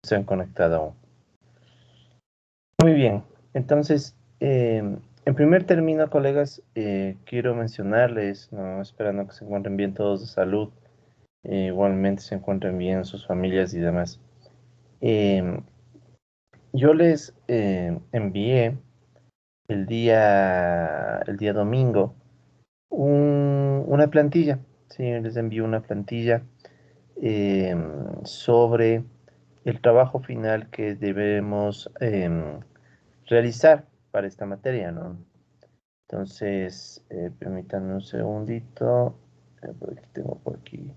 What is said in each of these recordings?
Se han conectado aún. Muy bien, entonces, en primer término, colegas, quiero mencionarles, ¿no? Esperando que se encuentren bien todos de salud, igualmente se encuentren bien sus familias y demás. Eh, yo les envié el día domingo una plantilla, sí, les envié una plantilla eh, sobre el trabajo final que debemos realizar para esta materia, ¿no? Entonces, permítanme un segundito. Por aquí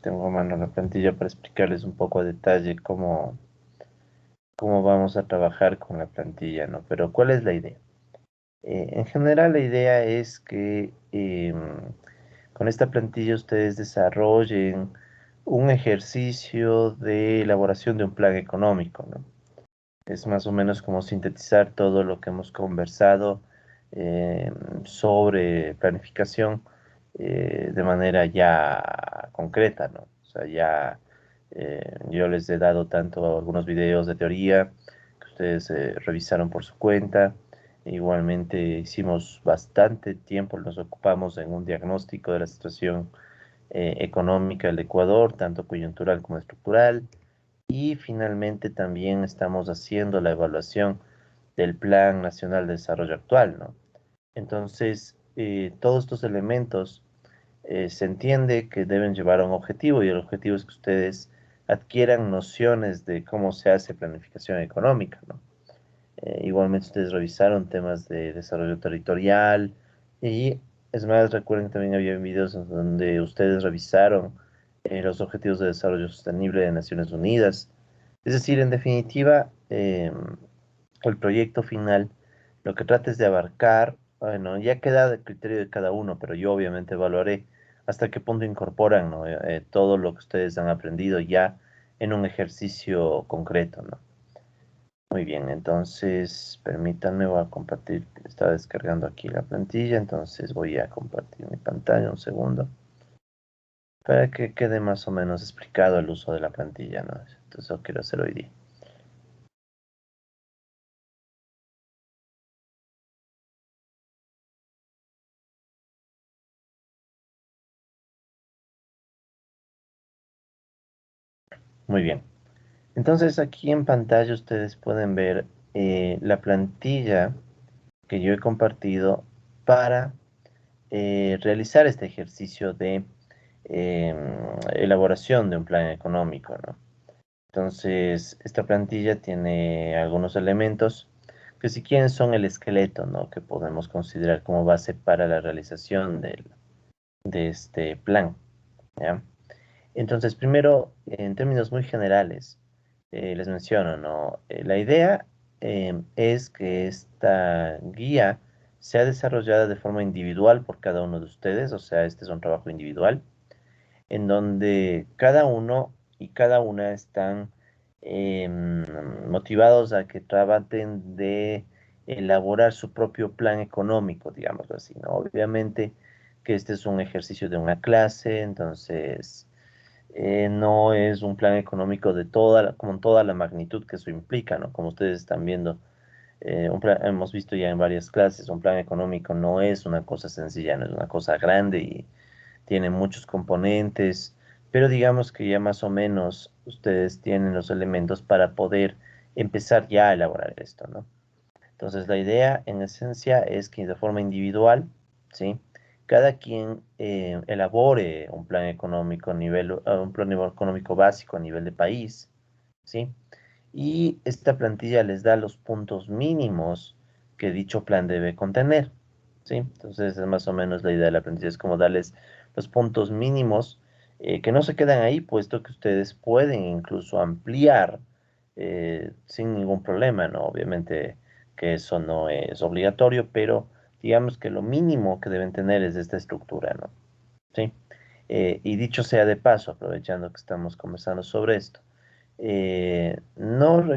tengo a mano la plantilla para explicarles un poco a detalle cómo vamos a trabajar con la plantilla, ¿no? Pero, ¿cuál es la idea? En general, la idea es que con esta plantilla ustedes desarrollen un ejercicio de elaboración de un plan económico, ¿no? Es más o menos como sintetizar todo lo que hemos conversado eh, sobre planificación de manera ya concreta, ¿no? O sea, ya yo les he dado tanto algunos videos de teoría que ustedes revisaron por su cuenta. Igualmente hicimos bastante tiempo, nos ocupamos en un diagnóstico de la situación económica del Ecuador, tanto coyuntural como estructural. Y finalmente también estamos haciendo la evaluación del Plan Nacional de Desarrollo actual, ¿no? Entonces, todos estos elementos se entiende que deben llevar a un objetivo y el objetivo es que ustedes adquieran nociones de cómo se hace planificación económica, ¿no? Igualmente ustedes revisaron temas de desarrollo territorial y es más, recuerden que también había videos en donde ustedes revisaron los objetivos de desarrollo sostenible de Naciones Unidas. Es decir, en definitiva, el proyecto final lo que trata es de abarcar, bueno, ya queda de criterio de cada uno, pero yo obviamente evaluaré hasta qué punto incorporan, ¿no? Todo lo que ustedes han aprendido ya en un ejercicio concreto, ¿no? Muy bien, entonces permítanme, voy a compartir, estaba descargando aquí la plantilla, entonces voy a compartir mi pantalla un segundo para que quede más o menos explicado el uso de la plantilla, ¿no? Entonces eso quiero hacer hoy día. Muy bien, entonces aquí en pantalla ustedes pueden ver la plantilla que yo he compartido para realizar este ejercicio de em, elaboración de un plan económico, ¿no? Entonces, esta plantilla tiene algunos elementos que si quieren son el esqueleto, ¿no? Que podemos considerar como base para la realización de este plan, ¿ya? Entonces, primero, en términos muy generales, les menciono, ¿no? La idea es que esta guía sea desarrollada de forma individual por cada uno de ustedes, o sea, este es un trabajo individual en donde cada uno y cada una están motivados a que traten de elaborar su propio plan económico, digámoslo así, ¿no? Obviamente que este es un ejercicio de una clase, entonces no es un plan económico de con toda la magnitud que eso implica, ¿no? Como ustedes están viendo, hemos visto ya en varias clases, un plan económico no es una cosa sencilla, no es una cosa grande y tiene muchos componentes, pero digamos que ya más o menos ustedes tienen los elementos para poder empezar ya a elaborar esto, ¿no? Entonces la idea en esencia es que de forma individual, ¿sí? Cada quien elabore un plan económico a nivel, un plan económico básico a nivel de país, ¿sí? Y esta plantilla les da los puntos mínimos que dicho plan debe contener, ¿sí? Entonces es más o menos la idea de la plantilla, es como darles los puntos mínimos que no se quedan ahí, puesto que ustedes pueden incluso ampliar sin ningún problema, ¿no? Obviamente que eso no es obligatorio, pero digamos que lo mínimo que deben tener es esta estructura, ¿no? ¿Sí? Y dicho sea de paso, aprovechando que estamos conversando sobre esto, no me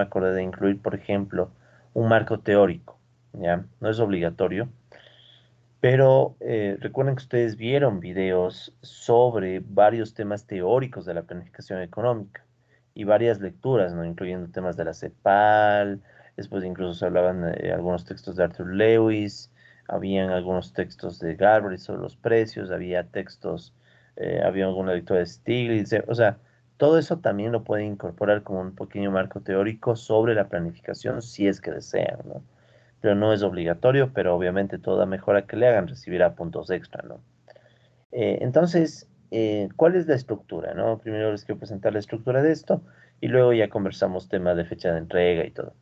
acordé de incluir, por ejemplo, un marco teórico, ¿ya? No es obligatorio, Pero recuerden que ustedes vieron videos sobre varios temas teóricos de la planificación económica y varias lecturas, ¿no? Incluyendo temas de la CEPAL, después incluso se hablaban algunos textos de Arthur Lewis, habían algunos textos de Galbraith sobre los precios, había textos, había alguna lectura de Stiglitz, o sea, todo eso también lo pueden incorporar como un pequeño marco teórico sobre la planificación si es que desean, ¿no? Pero no es obligatorio, pero obviamente toda mejora que le hagan recibirá puntos extra, ¿no? Entonces, ¿cuál es la estructura, no? Primero les quiero presentar la estructura de esto y luego ya conversamos tema de fecha de entrega y todo.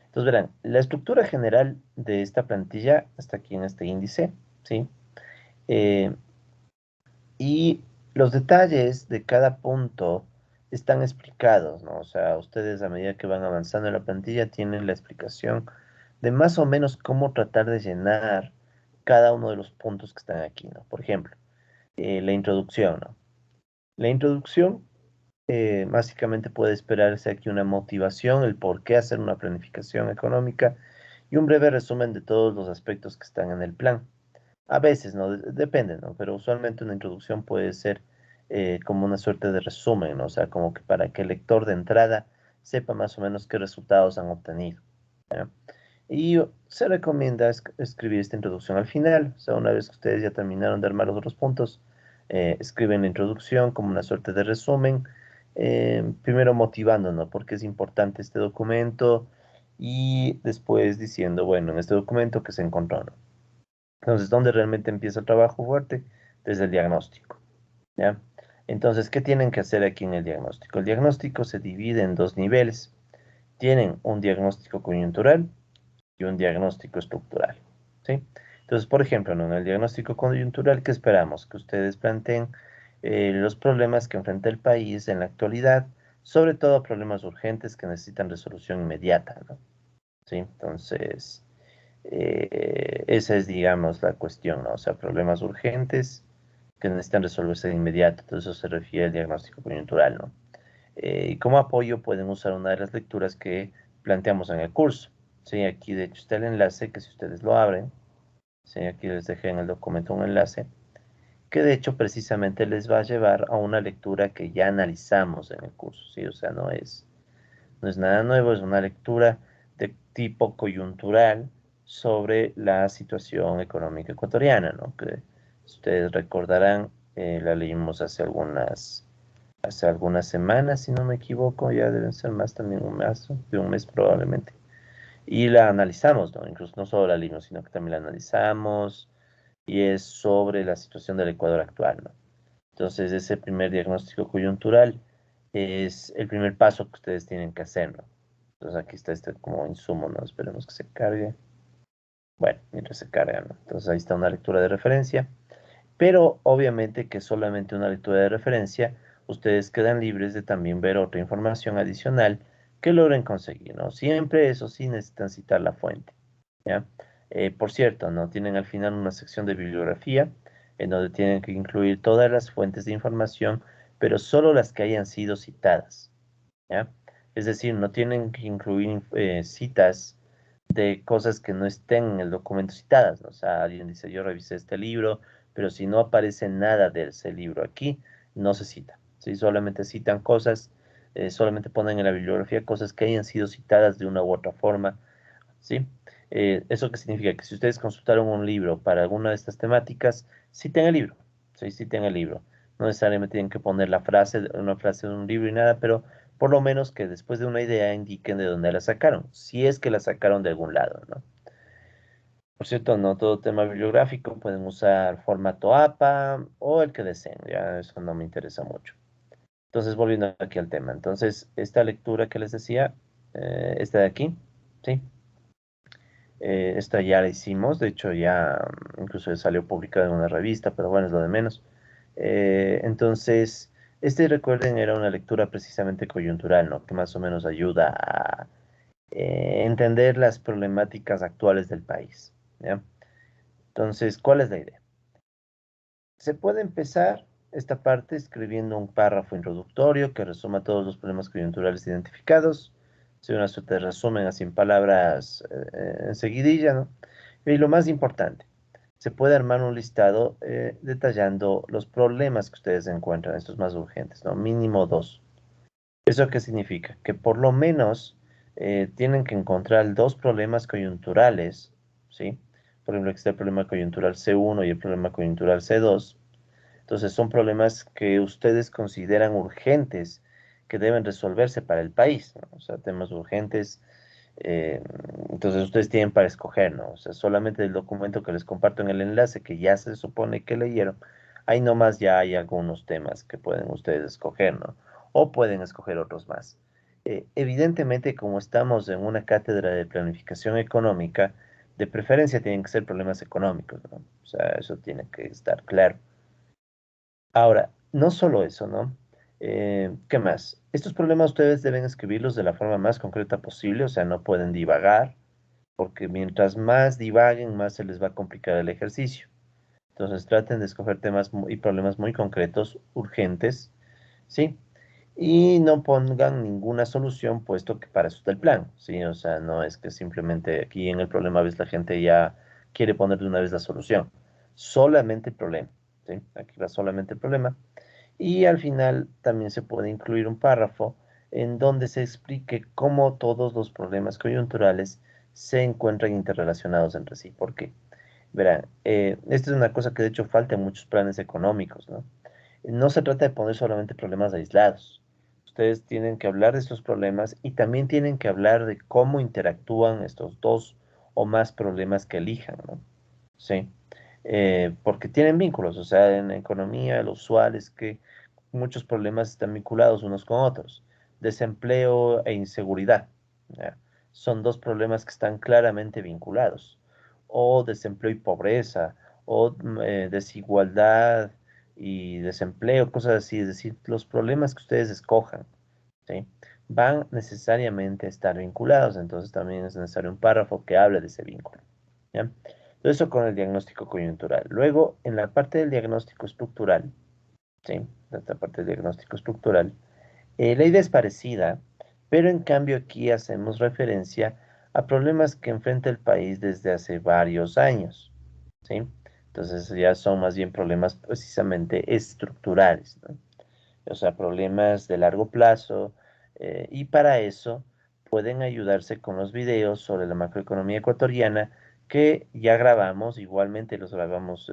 Entonces, verán, la estructura general de esta plantilla está aquí en este índice, ¿sí? Eh, y los detalles de cada punto están explicados, ¿no? O sea, ustedes a medida que van avanzando en la plantilla tienen la explicación de más o menos cómo tratar de llenar cada uno de los puntos que están aquí, ¿no? Por ejemplo, la introducción, ¿no? La introducción básicamente puede esperarse aquí una motivación, el por qué hacer una planificación económica y un breve resumen de todos los aspectos que están en el plan. A veces, ¿no? Depende, ¿no? Pero usualmente una introducción puede ser como una suerte de resumen, ¿no? O sea, como que para que el lector de entrada sepa más o menos qué resultados han obtenido, ¿ya? Y se recomienda escribir esta introducción al final, o sea, una vez que ustedes ya terminaron de armar los otros puntos, escriben la introducción como una suerte de resumen, primero motivándonos por qué es importante este documento y después diciendo, bueno, en este documento que se encontró, ¿no? Entonces, ¿dónde realmente empieza el trabajo fuerte? Desde el diagnóstico, ¿ya? Entonces, ¿qué tienen que hacer aquí en el diagnóstico? El diagnóstico se divide en dos niveles. Tienen un diagnóstico coyuntural y un diagnóstico estructural, ¿sí? Entonces, por ejemplo, ¿no? En el diagnóstico coyuntural, ¿qué esperamos? Que ustedes planteen los problemas que enfrenta el país en la actualidad, sobre todo problemas urgentes que necesitan resolución inmediata, ¿no? ¿Sí? Entonces, esa es, digamos, la cuestión, ¿no? O sea, problemas urgentes que necesitan resolverse de inmediato. Entonces, eso se refiere al diagnóstico coyuntural, ¿no? Y como apoyo pueden usar una de las lecturas que planteamos en el curso. Sí, aquí de hecho está el enlace que si ustedes lo abren, sí, aquí les dejé en el documento un enlace que de hecho precisamente les va a llevar a una lectura que ya analizamos en el curso, sí, o sea, no es nada nuevo, es una lectura de tipo coyuntural sobre la situación económica ecuatoriana, ¿no? Que ustedes recordarán, la leímos hace algunas semanas, si no me equivoco, ya deben ser más también de un mes probablemente. Y la analizamos, ¿no? Incluso no solo la leímos, sino que también la analizamos y es sobre la situación del Ecuador actual, ¿no? Entonces, ese primer diagnóstico coyuntural es el primer paso que ustedes tienen que hacer, ¿no? Entonces, aquí está este como insumo, ¿no? Esperemos que se cargue. Bueno, mientras se carga, ¿no? Entonces, ahí está una lectura de referencia. Pero obviamente que solamente una lectura de referencia, ustedes quedan libres de también ver otra información adicional que logren conseguir, ¿no? Siempre, eso sí, necesitan citar la fuente, ¿ya? Por cierto, ¿no? Tienen al final una sección de bibliografía en donde tienen que incluir todas las fuentes de información, pero solo las que hayan sido citadas, ¿ya? Es decir, no tienen que incluir citas de cosas que no estén en el documento citadas, ¿no? O sea, alguien dice, yo revisé este libro, pero si no aparece nada de ese libro aquí, no se cita, ¿sí? Solamente citan cosas, solamente ponen en la bibliografía cosas que hayan sido citadas de una u otra forma, ¿sí? ¿Eso qué significa? Que si ustedes consultaron un libro para alguna de estas temáticas, citen el libro, ¿sí? Citen el libro. No necesariamente tienen que poner una frase de un libro y nada, pero por lo menos que después de una idea indiquen de dónde la sacaron, si es que la sacaron de algún lado, ¿no? Por cierto, no todo tema bibliográfico, pueden usar formato APA o el que deseen, ya eso no me interesa mucho. Entonces, volviendo aquí al tema, entonces, esta lectura que les decía, esta de aquí, ¿sí? Esta ya la hicimos, de hecho ya incluso salió publicada en una revista, pero bueno, es lo de menos. Entonces, este recuerden era una lectura precisamente coyuntural, ¿no? Que más o menos ayuda a entender las problemáticas actuales del país, ¿ya? Entonces, ¿cuál es la idea? Se puede empezar esta parte escribiendo un párrafo introductorio que resuma todos los problemas coyunturales identificados. Es una suerte de resumen así en palabras en seguidilla, ¿no? Y lo más importante, se puede armar un listado detallando los problemas que ustedes encuentran, estos más urgentes, ¿no? Mínimo dos. ¿Eso qué significa? Que por lo menos tienen que encontrar dos problemas coyunturales, ¿sí? Por ejemplo, existe el problema coyuntural C1 y el problema coyuntural C2. Entonces son problemas que ustedes consideran urgentes, que deben resolverse para el país, ¿no? O sea, temas urgentes. eh, entonces ustedes tienen para escoger, ¿no? O sea, solamente el documento que les comparto en el enlace, que ya se supone que leyeron, ahí nomás ya hay algunos temas que pueden ustedes escoger, ¿no? O pueden escoger otros más. Evidentemente, como estamos en una cátedra de planificación económica, de preferencia tienen que ser problemas económicos, ¿no? O sea, eso tiene que estar claro. Ahora, no solo eso, ¿no? ¿Qué más? Estos problemas ustedes deben escribirlos de la forma más concreta posible, o sea, no pueden divagar, porque mientras más divaguen, más se les va a complicar el ejercicio. Entonces, traten de escoger temas y problemas muy concretos, urgentes, ¿sí? Y no pongan ninguna solución, puesto que para eso está el plan, ¿sí? O sea, no es que simplemente aquí en el problema, ves, la gente ya quiere poner de una vez la solución. Solamente el problema, ¿sí? Aquí va solamente el problema. Y al final también se puede incluir un párrafo en donde se explique cómo todos los problemas coyunturales se encuentran interrelacionados entre sí. ¿Por qué? Verán, esta es una cosa que de hecho falta en muchos planes económicos, ¿no? No se trata de poner solamente problemas aislados. Ustedes tienen que hablar de estos problemas y también tienen que hablar de cómo interactúan estos dos o más problemas que elijan, ¿no? Sí, porque tienen vínculos, o sea, en economía lo usual es que muchos problemas están vinculados unos con otros. Desempleo e inseguridad, ¿ya? Son dos problemas que están claramente vinculados. O desempleo y pobreza, o desigualdad y desempleo, cosas así. Es decir, los problemas que ustedes escojan, ¿sí? Van necesariamente a estar vinculados, entonces también es necesario un párrafo que hable de ese vínculo, ¿ya? Todo eso con el diagnóstico coyuntural. Luego, en la parte del diagnóstico estructural, ¿sí? Esta parte del diagnóstico estructural, la idea es parecida, pero en cambio aquí hacemos referencia a problemas que enfrenta el país desde hace varios años, ¿sí? Entonces ya son más bien problemas precisamente estructurales, ¿no? O sea, problemas de largo plazo, y para eso pueden ayudarse con los videos sobre la macroeconomía ecuatoriana que ya grabamos, igualmente los grabamos,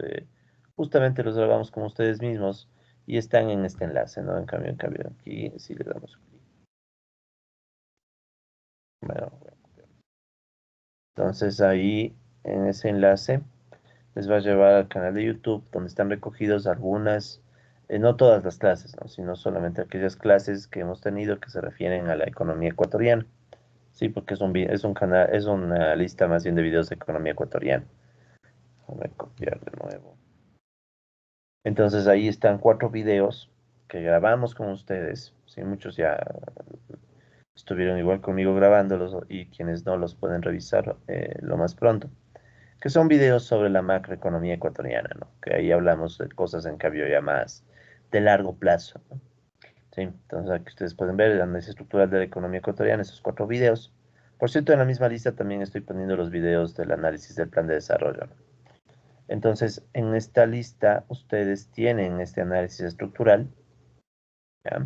justamente los grabamos con ustedes mismos y están en este enlace, ¿no? En cambio, aquí si le damos clic. Bueno, entonces ahí en ese enlace les va a llevar al canal de YouTube donde están recogidos algunas, no todas las clases, ¿no? Sino solamente aquellas clases que hemos tenido que se refieren a la economía ecuatoriana. Sí, porque es un canal, es una lista más bien de videos de economía ecuatoriana. Voy a copiar de nuevo. Entonces ahí están cuatro videos que grabamos con ustedes. Sí, muchos ya estuvieron igual conmigo grabándolos y quienes no los pueden revisar lo más pronto. Que son videos sobre la macroeconomía ecuatoriana, ¿no? Que ahí hablamos de cosas en cambio ya más de largo plazo, ¿no? Sí, entonces aquí ustedes pueden ver el análisis estructural de la economía ecuatoriana, esos cuatro videos. Por cierto, en la misma lista también estoy poniendo los videos del análisis del plan de desarrollo, ¿no? Entonces, en esta lista ustedes tienen este análisis estructural, ¿ya?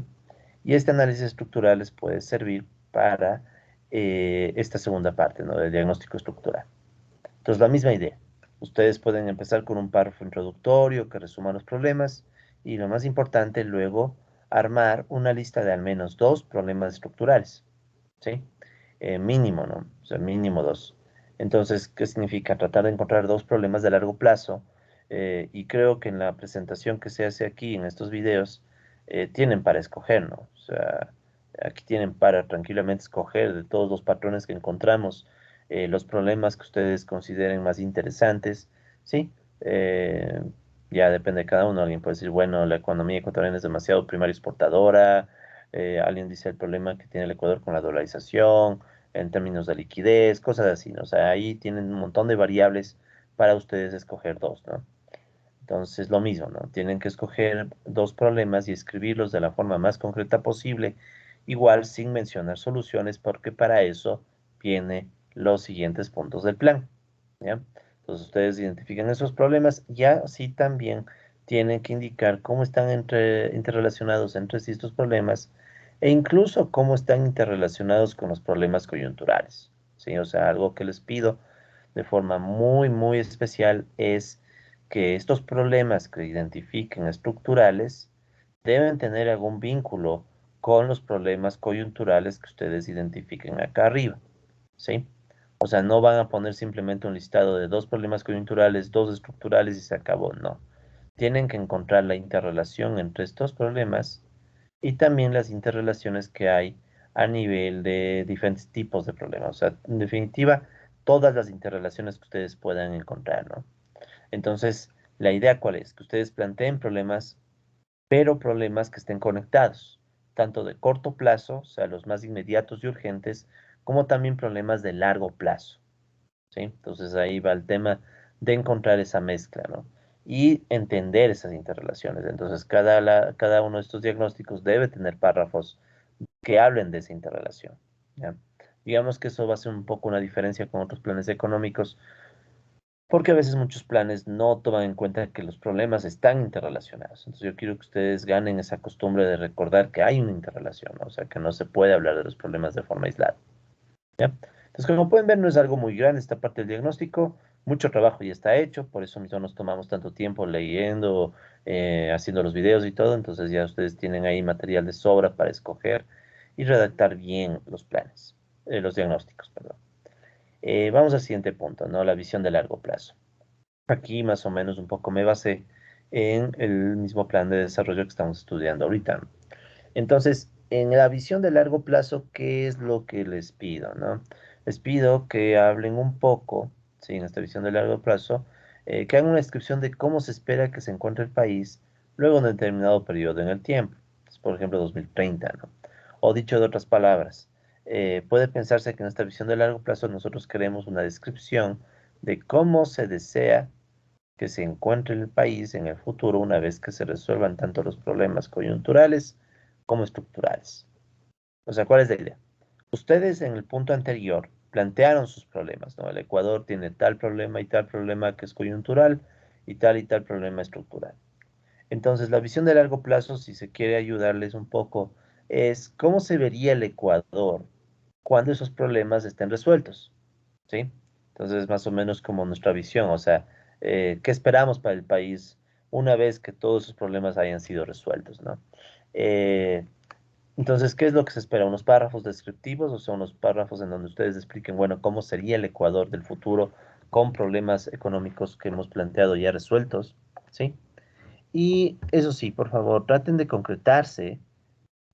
Y este análisis estructural les puede servir para esta segunda parte, ¿no? Del diagnóstico estructural. Entonces, la misma idea. Ustedes pueden empezar con un párrafo introductorio que resuma los problemas y lo más importante, luego armar una lista de al menos dos problemas estructurales, ¿sí? Mínimo, ¿no? O sea, mínimo dos. Entonces, ¿qué significa? Tratar de encontrar dos problemas de largo plazo. Y creo que en la presentación que se hace aquí, en estos videos, tienen para escoger, ¿no? O sea, aquí tienen para tranquilamente escoger de todos los patrones que encontramos, los problemas que ustedes consideren más interesantes, ¿sí? Eh, ya depende de cada uno. Alguien puede decir, bueno, la economía ecuatoriana es demasiado primaria exportadora. Alguien dice el problema que tiene el Ecuador con la dolarización, en términos de liquidez, cosas así, ¿no? O sea, ahí tienen un montón de variables para ustedes escoger dos, ¿no? Entonces, lo mismo, ¿no? Tienen que escoger dos problemas y escribirlos de la forma más concreta posible, igual sin mencionar soluciones, porque para eso vienen los siguientes puntos del plan, ¿ya? Entonces ustedes identifican esos problemas y así también tienen que indicar cómo están interrelacionados entre sí estos problemas e incluso cómo están interrelacionados con los problemas coyunturales. ¿Sí? O sea, algo que les pido de forma muy, muy especial es que estos problemas que identifiquen estructurales deben tener algún vínculo con los problemas coyunturales que ustedes identifiquen acá arriba. ¿Sí? O sea, no van a poner simplemente un listado de dos problemas coyunturales, dos estructurales y se acabó. No. Tienen que encontrar la interrelación entre estos problemas y también las interrelaciones que hay a nivel de diferentes tipos de problemas. O sea, en definitiva, todas las interrelaciones que ustedes puedan encontrar, ¿no? Entonces, la idea cuál es? Que ustedes planteen problemas, pero problemas que estén conectados, tanto de corto plazo, o sea, los más inmediatos y urgentes, como también problemas de largo plazo. ¿Sí? Entonces ahí va el tema de encontrar esa mezcla, ¿no? Y entender esas interrelaciones. Entonces cada uno de estos diagnósticos debe tener párrafos que hablen de esa interrelación, ¿ya? Digamos que eso va a ser un poco una diferencia con otros planes económicos, porque a veces muchos planes no toman en cuenta que los problemas están interrelacionados. Entonces yo quiero que ustedes ganen esa costumbre de recordar que hay una interrelación, ¿no? O sea, que no se puede hablar de los problemas de forma aislada. ¿Ya? Entonces, como pueden ver, no es algo muy grande esta parte del diagnóstico, mucho trabajo ya está hecho, por eso mismo nos tomamos tanto tiempo leyendo, haciendo los videos y todo, entonces ya ustedes tienen ahí material de sobra para escoger y redactar bien los planes, los diagnósticos, perdón. Vamos al siguiente punto, ¿no? La visión de largo plazo. Aquí más o menos un poco me basé en el mismo plan de desarrollo que estamos estudiando ahorita, ¿no? Entonces, en la visión de largo plazo, ¿qué es lo que les pido, no? Les pido que hablen un poco, sí, en esta visión de largo plazo, que hagan una descripción de cómo se espera que se encuentre el país luego de un determinado periodo en el tiempo, pues, por ejemplo 2030, ¿no? O dicho de otras palabras, puede pensarse que en esta visión de largo plazo nosotros queremos una descripción de cómo se desea que se encuentre el país en el futuro una vez que se resuelvan tanto los problemas coyunturales como estructurales. O sea, ¿cuál es la idea? Ustedes en el punto anterior plantearon sus problemas, ¿no? El Ecuador tiene tal problema que es coyuntural y tal problema estructural. Entonces, la visión de largo plazo, si se quiere ayudarles un poco, es cómo se vería el Ecuador cuando esos problemas estén resueltos, ¿sí? Entonces, más o menos como nuestra visión, o sea, ¿qué esperamos para el país una vez que todos esos problemas hayan sido resueltos, ¿no? Eh, entonces, ¿qué es lo que se espera? ¿Unos párrafos descriptivos o son unos párrafos en donde ustedes expliquen, bueno, cómo sería el Ecuador del futuro con problemas económicos que hemos planteado ya resueltos? ¿Sí? Y eso sí, por favor, traten de concretarse,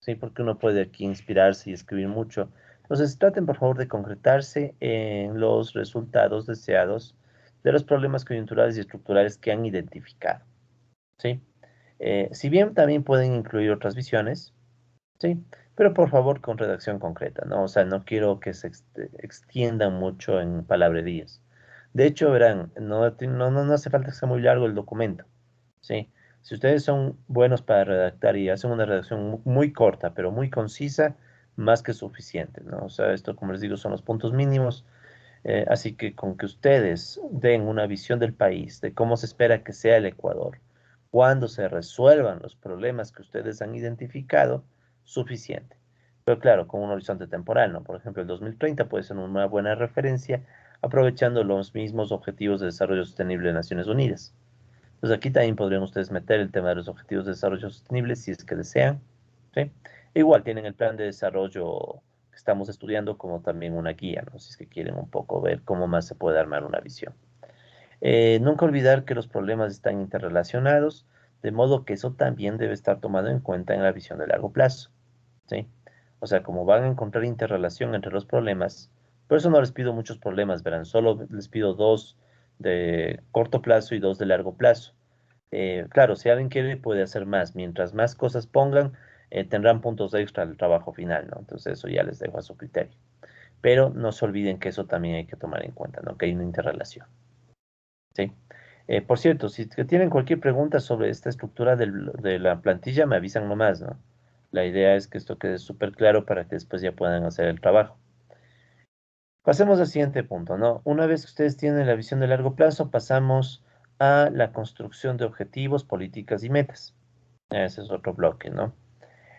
¿sí? Porque uno puede aquí inspirarse y escribir mucho. Entonces, traten, por favor, de concretarse en los resultados deseados de los problemas coyunturales y estructurales que han identificado, ¿sí? Si bien también pueden incluir otras visiones, sí, pero por favor con redacción concreta, ¿no? O sea, no quiero que se extiendan mucho en palabrerías. De hecho, verán, no hace falta que sea muy largo el documento, ¿sí? Si ustedes son buenos para redactar y hacen una redacción muy corta, pero muy concisa, más que suficiente, ¿no? O sea, esto, como les digo, son los puntos mínimos. Así que con que ustedes den una visión del país, de cómo se espera que sea el Ecuador, cuando se resuelvan los problemas que ustedes han identificado, suficiente. Pero claro, con un horizonte temporal, ¿no? Por ejemplo, el 2030 puede ser una buena referencia, aprovechando los mismos objetivos de desarrollo sostenible de Naciones Unidas. Entonces aquí también podrían ustedes meter el tema de los objetivos de desarrollo sostenible si es que desean, ¿sí? Igual tienen el plan de desarrollo que estamos estudiando como también una guía, ¿no? Si es que quieren un poco ver cómo más se puede armar una visión. Nunca olvidar que los problemas están interrelacionados, de modo que eso también debe estar tomado en cuenta en la visión de largo plazo, ¿sí? O sea, como van a encontrar interrelación entre los problemas, por eso no les pido muchos problemas, verán, solo les pido dos de corto plazo y dos de largo plazo. Claro, si alguien quiere puede hacer más, mientras más cosas pongan, tendrán puntos extra al trabajo final, ¿no? Entonces eso ya les dejo a su criterio. Pero no se olviden que eso también hay que tomar en cuenta, ¿no? Que hay una interrelación. Sí. Por cierto, si que tienen cualquier pregunta sobre esta estructura de la plantilla, me avisan nomás, ¿no? La idea es que esto quede súper claro para que después ya puedan hacer el trabajo. Pasemos al siguiente punto, ¿no? Una vez que ustedes tienen la visión de largo plazo, pasamos a la construcción de objetivos, políticas y metas. Ese es otro bloque, ¿no?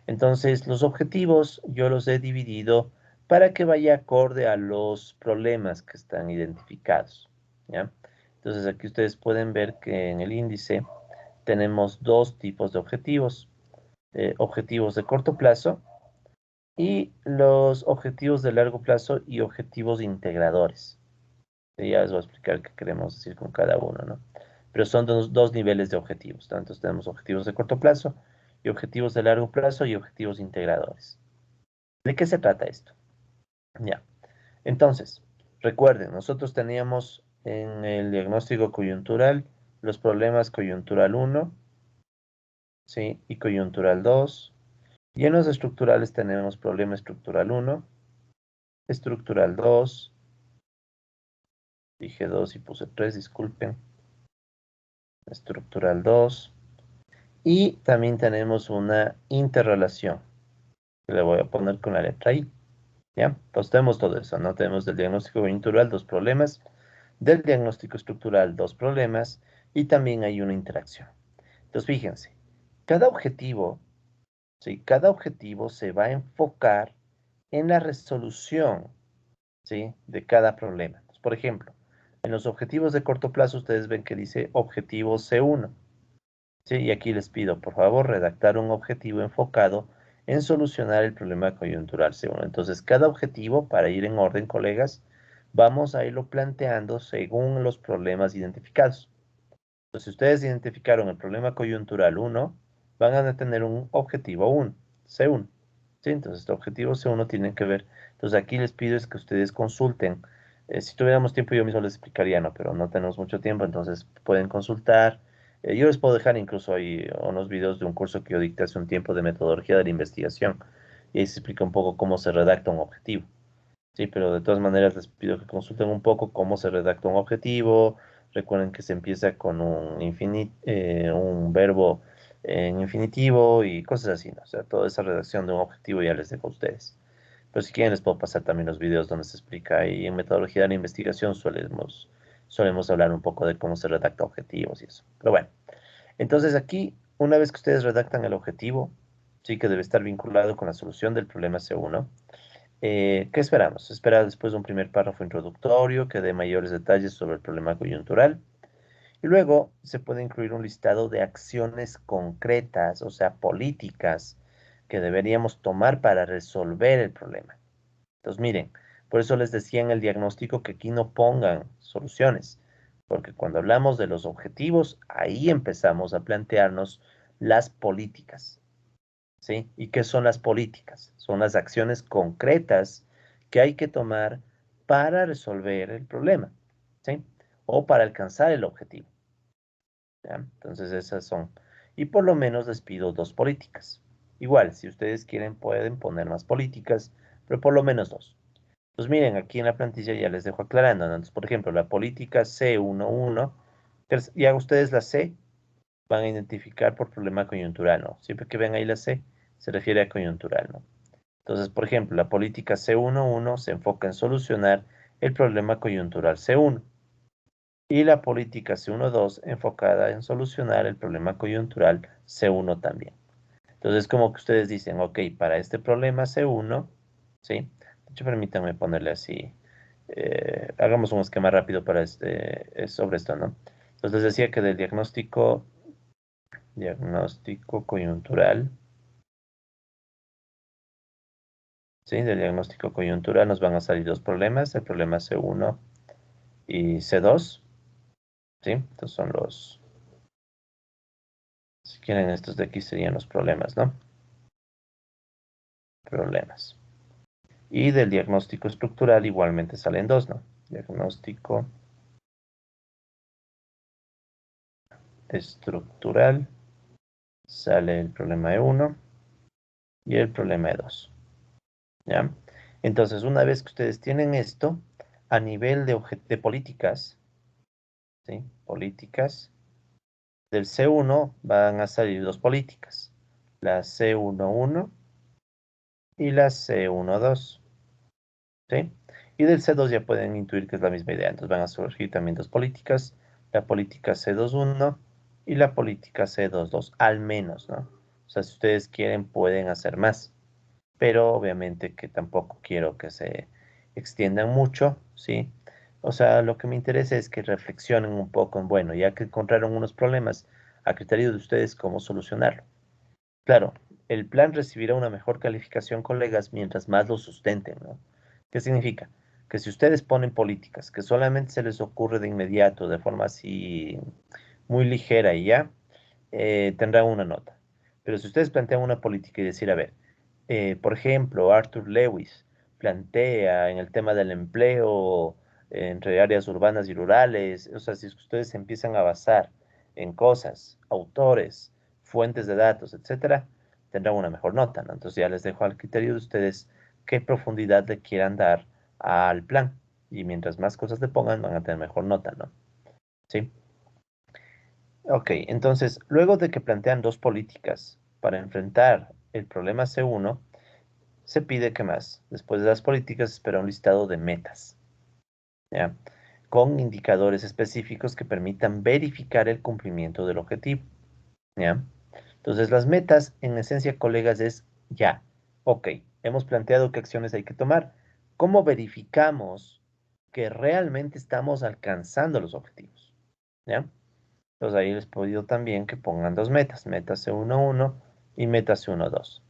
Entonces, los objetivos yo los he dividido para que vaya acorde a los problemas que están identificados, ¿ya? Entonces, aquí ustedes pueden ver que en el índice tenemos dos tipos de objetivos. Objetivos de corto plazo y los objetivos de largo plazo y objetivos integradores. Ya les voy a explicar qué queremos decir con cada uno, ¿no? Pero son dos niveles de objetivos, ¿no? Entonces tenemos objetivos de corto plazo y objetivos de largo plazo y objetivos integradores. ¿De qué se trata esto? Ya. Entonces, recuerden, nosotros teníamos en el diagnóstico coyuntural los problemas coyuntural uno, ¿sí? Y coyuntural 2. Y en los estructurales tenemos problema estructural uno, estructural 2. Dije 2 y puse 3, disculpen. Estructural 2. Y también tenemos una interrelación, que le voy a poner con la letra I. ¿Ya? Entonces tenemos todo eso, ¿no? Tenemos del diagnóstico coyuntural dos problemas, del diagnóstico estructural dos problemas, y también hay una interacción. Entonces fíjense, cada objetivo, ¿sí? Cada objetivo se va a enfocar en la resolución, ¿sí? De cada problema. Entonces, por ejemplo, en los objetivos de corto plazo ustedes ven que dice objetivo C1. Sí, y aquí les pido, por favor, redactar un objetivo enfocado en solucionar el problema coyuntural C1. Entonces, cada objetivo, para ir en orden, colegas, vamos a irlo planteando según los problemas identificados. Entonces, si ustedes identificaron el problema coyuntural 1, van a tener un objetivo 1, C1. ¿Sí? Entonces, este objetivo C1 tiene que ver. Entonces, aquí les pido es que ustedes consulten. Si tuviéramos tiempo, yo mismo les explicaría, ¿no? Pero no tenemos mucho tiempo, entonces pueden consultar. Yo les puedo dejar incluso ahí unos videos de un curso que yo dicté hace un tiempo de metodología de la investigación. Y ahí se explica un poco cómo se redacta un objetivo. Sí, pero de todas maneras les pido que consulten un poco cómo se redacta un objetivo. Recuerden que se empieza con un verbo en infinitivo y cosas así, ¿no? O sea, toda esa redacción de un objetivo ya les dejo a ustedes. Pero si quieren les puedo pasar también los videos donde se explica y en metodología de la investigación solemos hablar un poco de cómo se redacta objetivos y eso. Pero bueno, entonces aquí, una vez que ustedes redactan el objetivo, sí que debe estar vinculado con la solución del problema C1. ¿Qué esperamos? Espera después un primer párrafo introductorio que dé mayores detalles sobre el problema coyuntural. Y luego se puede incluir un listado de acciones concretas, o sea, políticas, que deberíamos tomar para resolver el problema. Entonces, miren, por eso les decía en el diagnóstico que aquí no pongan soluciones, porque cuando hablamos de los objetivos, ahí empezamos a plantearnos las políticas. ¿Sí? ¿Y qué son las políticas? Son las acciones concretas que hay que tomar para resolver el problema, ¿sí? O para alcanzar el objetivo, ¿ya? Entonces esas son. Y por lo menos les pido dos políticas. Igual, si ustedes quieren, pueden poner más políticas, pero por lo menos dos. Pues miren, aquí en la plantilla ya les dejo aclarando, ¿no? Entonces, por ejemplo, la política C11, ya ustedes la C van a identificar por problema coyuntural, ¿no? Siempre que ven ahí la C, se refiere a coyuntural, ¿no? Entonces, por ejemplo, la política C11 se enfoca en solucionar el problema coyuntural C1 y la política C12 enfocada en solucionar el problema coyuntural C1 también. Entonces, como que ustedes dicen, ok, para este problema C1, ¿sí? De hecho, permítanme ponerle así. Hagamos un esquema rápido para sobre esto, ¿no? Entonces, les decía que del diagnóstico coyuntural, ¿sí? Del diagnóstico coyuntural nos van a salir dos problemas, el problema C1 y C2, ¿sí? Estos son si quieren, estos de aquí serían los problemas, ¿no? Problemas. Y del diagnóstico estructural igualmente salen dos, ¿no? Diagnóstico estructural, sale el problema E1 y el problema E2, ¿ya? Entonces, una vez que ustedes tienen esto, a nivel de políticas, ¿sí? Políticas, del C1 van a salir dos políticas, la C11 y la C12, ¿sí? Y del C2 ya pueden intuir que es la misma idea. Entonces van a surgir también dos políticas, la política C21 y la política C22, al menos, ¿no? O sea, si ustedes quieren, pueden hacer más, pero obviamente que tampoco quiero que se extiendan mucho, ¿sí? O sea, lo que me interesa es que reflexionen un poco en, bueno, ya que encontraron unos problemas, a criterio de ustedes, cómo solucionarlo. Claro, el plan recibirá una mejor calificación, colegas, mientras más lo sustenten, ¿no? ¿Qué significa? Que si ustedes ponen políticas que solamente se les ocurre de inmediato, de forma así muy ligera y ya, tendrán una nota. Pero si ustedes plantean una política y decir, a ver, por ejemplo, Arthur Lewis plantea en el tema del empleo entre áreas urbanas y rurales, o sea, si ustedes empiezan a basar en cosas, autores, fuentes de datos, etcétera, tendrán una mejor nota, ¿no? Entonces ya les dejo al criterio de ustedes qué profundidad le quieran dar al plan. Y mientras más cosas le pongan, van a tener mejor nota, ¿no? ¿Sí? Ok, entonces, luego de que plantean dos políticas para enfrentar el problema C1, se pide que más. Después de las políticas, se espera un listado de metas, ¿ya? Con indicadores específicos que permitan verificar el cumplimiento del objetivo, ¿ya? Entonces, las metas, en esencia, colegas, es ya. Ok, hemos planteado qué acciones hay que tomar. ¿Cómo verificamos que realmente estamos alcanzando los objetivos? ¿Ya? Entonces ahí les he pedido también que pongan dos metas, meta C11 y meta C12.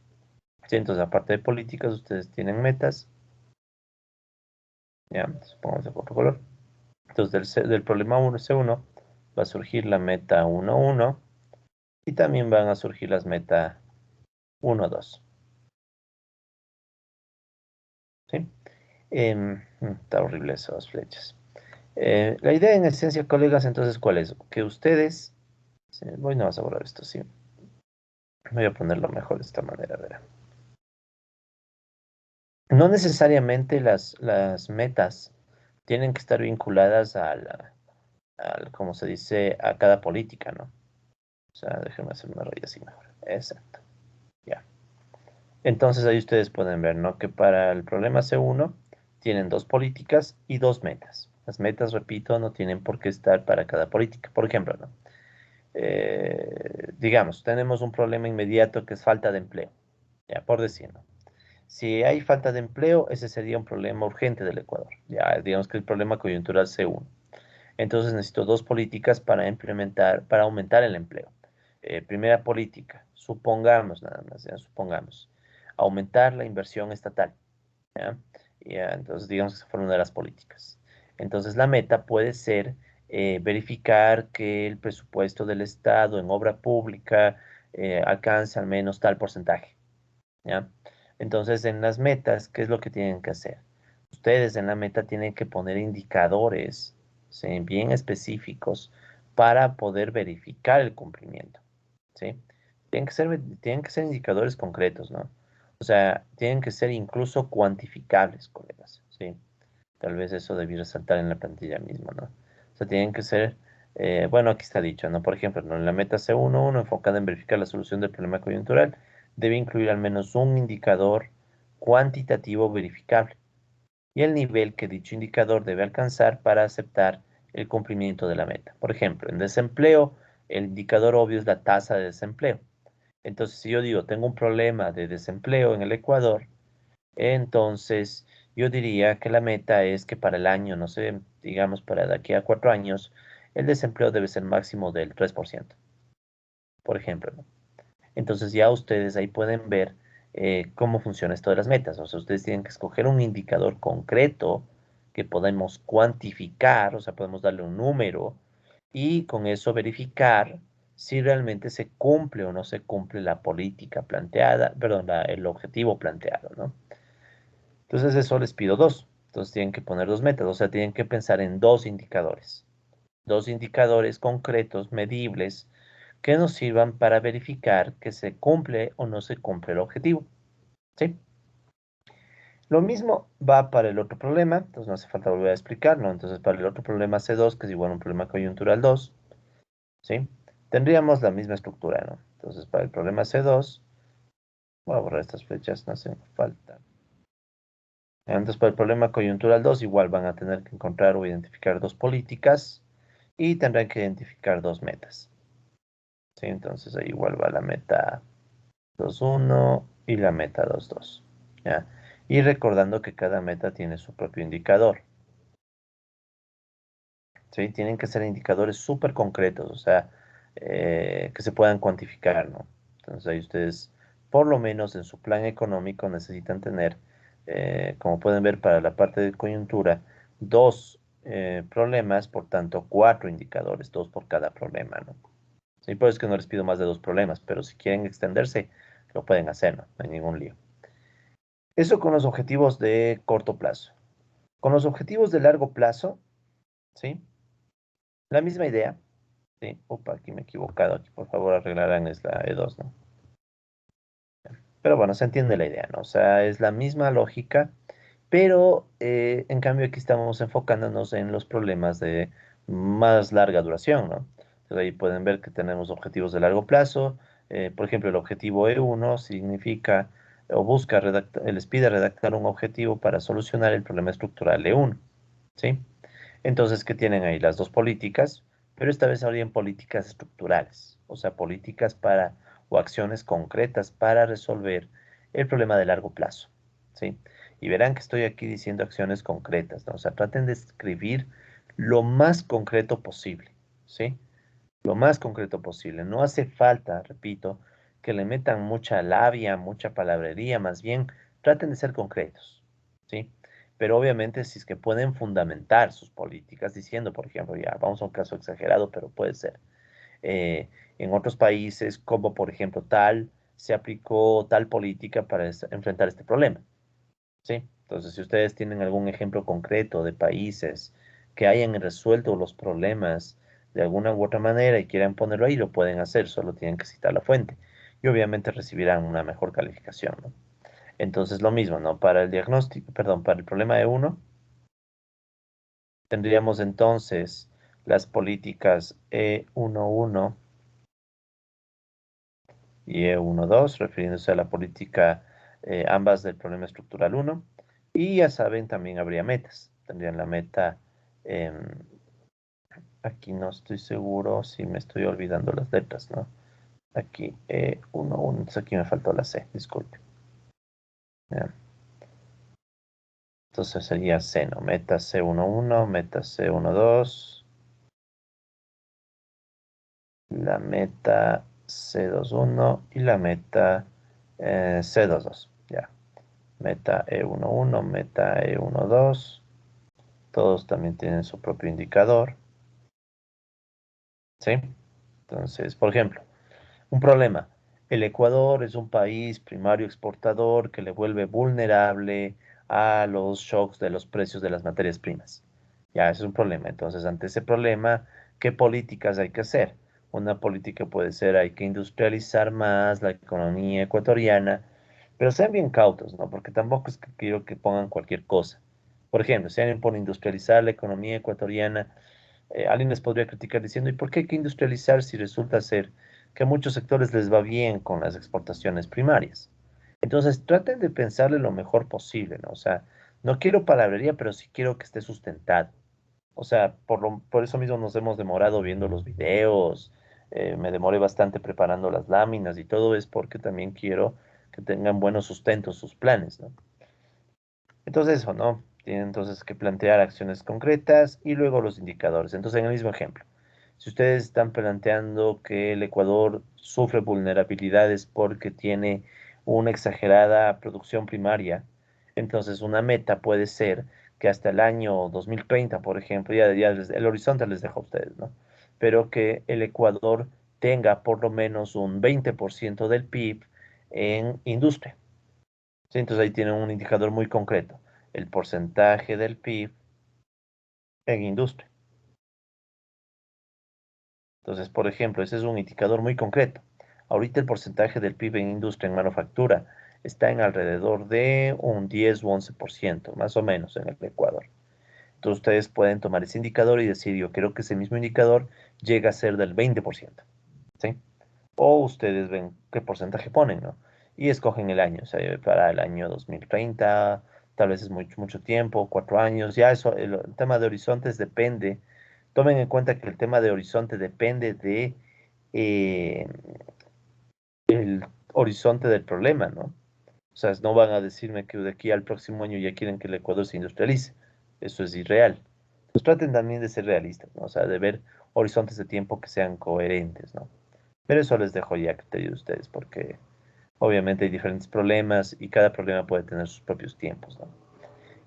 Sí, entonces aparte de políticas, ustedes tienen metas, ya, entonces pónganse por color. Entonces del problema 1, C1 va a surgir la meta 11 y también van a surgir las metas 12. ¿Sí? Está horrible esas flechas. La idea en esencia, colegas, entonces, ¿cuál es? Que ustedes, sí, voy no vas a borrar esto, sí. Voy a ponerlo mejor de esta manera, verán. No necesariamente las metas tienen que estar vinculadas como se dice, a cada política, ¿no? O sea, déjenme hacer una raya así mejor. Exacto, ya. Entonces ahí ustedes pueden ver, ¿no? Que para el problema C1 tienen dos políticas y dos metas. Las metas, repito, no tienen por qué estar para cada política. Por ejemplo, ¿no? Digamos, tenemos un problema inmediato que es falta de empleo, ya por decirlo. Si hay falta de empleo, ese sería un problema urgente del Ecuador. Ya digamos que el problema coyuntural C1. Entonces necesito dos políticas para implementar, para aumentar el empleo. Primera política, supongamos nada más, ya, supongamos, aumentar la inversión estatal. ¿Ya? Ya, entonces digamos que esa fue una de las políticas. Entonces la meta puede ser verificar que el presupuesto del Estado en obra pública alcance al menos tal porcentaje. ¿Ya? Entonces, en las metas, ¿qué es lo que tienen que hacer? Ustedes en la meta tienen que poner indicadores, ¿sí? Bien específicos para poder verificar el cumplimiento, ¿sí? Tienen que ser indicadores concretos, ¿no? O sea, tienen que ser incluso cuantificables, colegas, ¿sí? Tal vez eso debí resaltar en la plantilla misma, ¿no? O sea, tienen que ser, bueno, aquí está dicho, ¿no? Por ejemplo, ¿no? En la meta C11, enfocada en verificar la solución del problema coyuntural, debe incluir al menos un indicador cuantitativo verificable y el nivel que dicho indicador debe alcanzar para aceptar el cumplimiento de la meta. Por ejemplo, en desempleo, el indicador obvio es la tasa de desempleo. Entonces, si yo digo, tengo un problema de desempleo en el Ecuador, entonces, yo diría que la meta es que para el año, no sé, digamos para de aquí a 4 años, el desempleo debe ser máximo del 3%, por ejemplo, ¿no? Entonces ya ustedes ahí pueden ver cómo funciona esto de las metas. O sea, ustedes tienen que escoger un indicador concreto que podemos cuantificar, o sea, podemos darle un número y con eso verificar si realmente se cumple o no se cumple la política planteada, perdón, el objetivo planteado, ¿no? Entonces eso les pido dos. Entonces tienen que poner dos metas, o sea, tienen que pensar en dos indicadores concretos, medibles, que nos sirvan para verificar que se cumple o no se cumple el objetivo. ¿Sí? Lo mismo va para el otro problema, entonces no hace falta volver a explicarlo. Entonces para el otro problema C2, que es igual a un problema coyuntural 2, ¿sí? Tendríamos la misma estructura, ¿no? Entonces para el problema C2, voy a borrar estas flechas, no hacen falta. Entonces, para el problema coyuntural 2 igual van a tener que encontrar o identificar dos políticas y tendrán que identificar dos metas. ¿Sí? Entonces, ahí igual va la meta 2.1 y la meta 2.2. ¿Ya? Y recordando que cada meta tiene su propio indicador. ¿Sí? Tienen que ser indicadores súper concretos, o sea, que se puedan cuantificar, ¿no? Entonces ahí ustedes, por lo menos en su plan económico, necesitan tener, como pueden ver para la parte de coyuntura, dos problemas, por tanto, cuatro indicadores, dos por cada problema, ¿no? Sí, por eso es que no les pido más de dos problemas, pero si quieren extenderse, lo pueden hacer, ¿no? No hay ningún lío. Eso con los objetivos de corto plazo. Con los objetivos de largo plazo, ¿sí? La misma idea. Sí, opa, aquí me he equivocado. Aquí por favor arreglarán es la E2, ¿no? Pero bueno, se entiende la idea, ¿no? O sea, es la misma lógica, pero en cambio aquí estamos enfocándonos en los problemas de más larga duración, ¿no? Entonces ahí pueden ver que tenemos objetivos de largo plazo. Por ejemplo, el objetivo E1 significa o busca les pide redactar un objetivo para solucionar el problema estructural E1, ¿sí? Entonces, ¿qué tienen ahí? Las dos políticas, pero esta vez habrían políticas estructurales, o sea, políticas para o acciones concretas para resolver el problema de largo plazo, ¿sí? Y verán que estoy aquí diciendo acciones concretas, ¿no? O sea, traten de escribir lo más concreto posible, ¿sí? Lo más concreto posible. No hace falta, repito, que le metan mucha labia, mucha palabrería, más bien traten de ser concretos, ¿sí? Pero obviamente si es que pueden fundamentar sus políticas diciendo, por ejemplo, ya vamos a un caso exagerado, pero puede ser, eh, en otros países, como por ejemplo tal, se aplicó tal política para enfrentar este problema, ¿sí? Entonces, si ustedes tienen algún ejemplo concreto de países que hayan resuelto los problemas de alguna u otra manera y quieran ponerlo ahí, lo pueden hacer, solo tienen que citar la fuente y obviamente recibirán una mejor calificación, ¿no? Entonces, lo mismo, ¿no? Para el diagnóstico, perdón, para el problema de uno, tendríamos entonces las políticas E11 y E12, refiriéndose a la política ambas del problema estructural uno. Y ya saben, también habría metas. Tendrían la meta, em, aquí no estoy seguro si me estoy olvidando las letras, ¿no? Aquí E11, entonces aquí me faltó la C, disculpe. Ya. Entonces sería C, ¿no? Meta C11, meta C12, la meta C21 y la meta C22. Ya. Meta E11, meta E12. Todos también tienen su propio indicador. ¿Sí? Entonces, por ejemplo, un problema. El Ecuador es un país primario exportador que le vuelve vulnerable a los shocks de los precios de las materias primas. Ya, ese es un problema. Entonces, ante ese problema, ¿qué políticas hay que hacer? Una política puede ser hay que industrializar más la economía ecuatoriana, pero sean bien cautos, ¿no? Porque tampoco es que quiero que pongan cualquier cosa. Por ejemplo, si alguien pone industrializar la economía ecuatoriana, alguien les podría criticar diciendo, ¿y por qué hay que industrializar si resulta ser que a muchos sectores les va bien con las exportaciones primarias? Entonces, traten de pensarle lo mejor posible, ¿no? O sea, no quiero palabrería, pero sí quiero que esté sustentado. O sea, por eso mismo nos hemos demorado viendo los videos, me demoré bastante preparando las láminas y todo es porque también quiero que tengan buenos sustentos sus planes, ¿no? Entonces eso, ¿no? Tienen entonces que plantear acciones concretas y luego los indicadores. Entonces, en el mismo ejemplo, si ustedes están planteando que el Ecuador sufre vulnerabilidades porque tiene una exagerada producción primaria, entonces una meta puede ser que hasta el año 2030, por ejemplo, el horizonte les dejo a ustedes, ¿no? Pero que el Ecuador tenga por lo menos un 20% del PIB en industria. Sí, entonces ahí tienen un indicador muy concreto, el porcentaje del PIB en industria. Entonces, por ejemplo, ese es un indicador muy concreto. Ahorita el porcentaje del PIB en industria, en manufactura, está en alrededor de un 10 u 11%, más o menos, en el Ecuador. Entonces, ustedes pueden tomar ese indicador y decir, yo quiero que ese mismo indicador llegue a ser del 20%, ¿sí? O ustedes ven qué porcentaje ponen, ¿no? Y escogen el año, o sea, para el año 2030 tal vez es mucho, mucho tiempo, 4 años, ya eso, el tema de horizontes depende. Tomen en cuenta que el tema de horizonte depende de eh, el horizonte del problema, ¿no? O sea, no van a decirme que de aquí al próximo año ya quieren que el Ecuador se industrialice. Eso es irreal. Pues traten también de ser realistas, ¿no? O sea, de ver horizontes de tiempo que sean coherentes, ¿no? Pero eso les dejo ya a criterio de ustedes, porque obviamente hay diferentes problemas y cada problema puede tener sus propios tiempos, ¿no?